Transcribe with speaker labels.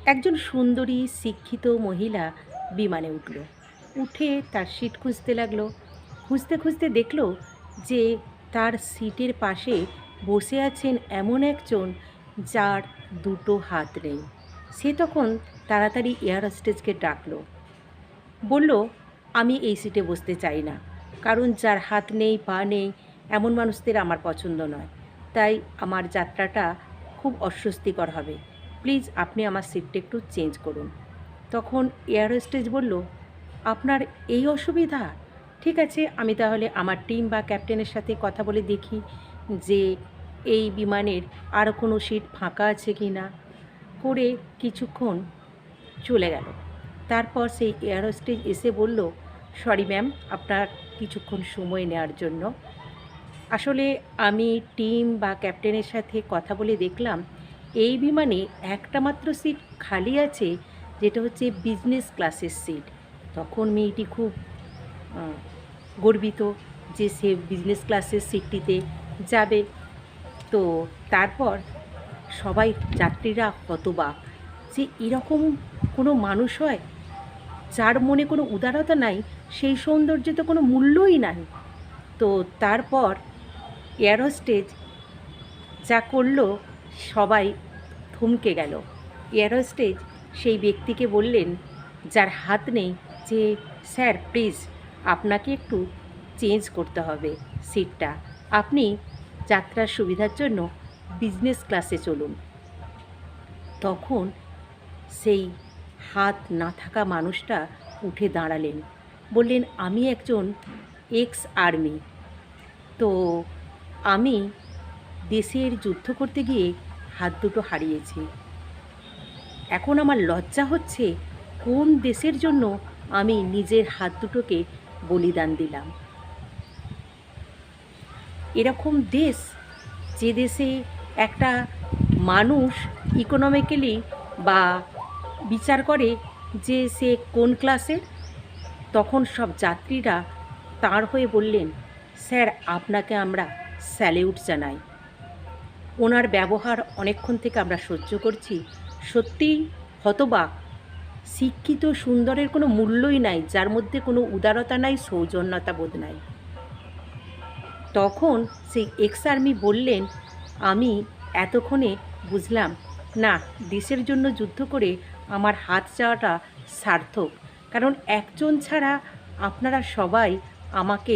Speaker 1: একজন সুন্দরী শিক্ষিত মহিলা বিমানে উঠল। উঠে তার সিট খুঁজতে লাগলো। খুঁজতে খুঁজতে দেখলো যে তার সিটের পাশে বসে আছেন এমন একজন যার দুটো হাত নেই। সে তখন তাড়াতাড়ি এয়ার হোস্টেসকে ডাকলো। বলল, আমি এই সিটে বসতে চাই না, কারণ যার হাত নেই পা নেই এমন মানুষদের আমার পছন্দ নয়। তাই আমার যাত্রাটা খুব অস্বস্তিকর হবে। প্লিজ আপনি আমার সিটটা একটু চেঞ্জ করুন। তখন এয়ার হোস্টেস বলল, আপনার এই অসুবিধা? ঠিক আছে, আমি তাহলে আমার টিম বা ক্যাপ্টেনের সাথে কথা বলে দেখি যে এই বিমানের আরও কোনো সিট ফাঁকা আছে কি না। করে কিছুক্ষণ চলে গেল। তারপর সেই এয়ার হোস্টেস এসে বলল, সরি ম্যাম, আপনার কিছুক্ষণ সময় নেওয়ার জন্য। আসলে আমি টিম বা ক্যাপ্টেনের সাথে কথা বলে দেখলাম এই বিমানে একটা মাত্র সিট খালি আছে, যেটা হচ্ছে বিজনেস ক্লাসের সিট। তখন মেয়েটি খুব আহ, গর্বিত যে সে বিজনেস ক্লাসের সিটটিতে যাবে। তো তারপর সবাই যাত্রীরা হতবাক যে এরকম কোনো মানুষ হয় যার মনে কোনো উদারতা নাই, সেই সৌন্দর্যে তো কোনো মূল্যই নাই। তো তারপর এয়ার হোস্টেস যা করলো সবাই থমকে গেল। এয়ার হোস্টেস সেই ব্যক্তিকে বললেন, যার হাত নেই, যে স্যার প্লিজ আপনাকে একটু চেঞ্জ করতে হবে সিটটা। আপনি যাত্রার সুবিধার জন্য বিজনেস ক্লাসে চলুন। তখন সেই হাত না থাকা মানুষটা উঠে দাঁড়ালেন। বললেন, আমি একজন এক্স আর্মি। তো আমি দেশের যুদ্ধ করতে গিয়ে হাত দুটো হারিয়েছি। এখন আমার লজ্জা হচ্ছে কোন দেশের জন্য আমি নিজের হাত দুটোকে বলিদান দিলাম। এরকম দেশ, যে দেশে একটা মানুষ ইকোনমিক্যালি বা বিচার করে যে সে কোন ক্লাসের, তখন সব যাত্রীরা তাঁর হয়ে বললেন, স্যার আপনাকে আমরা স্যালিউট জানাই। ওনার ব্যবহার অনেকক্ষণ থেকে আমরা সহ্য করছি। সত্যিই হতবাক। শিক্ষিত সুন্দরের কোনো মূল্যই নাই, যার মধ্যে কোনো উদারতা নাই, সৌজন্যতা বোধ নাই। তখন সেই এক্স আর্মি বললেন, আমি এতক্ষণে বুঝলাম, না, দেশের জন্য যুদ্ধ করে আমার হাত যাওয়াটা সার্থক। কারণ একজন ছাড়া আপনারা সবাই আমাকে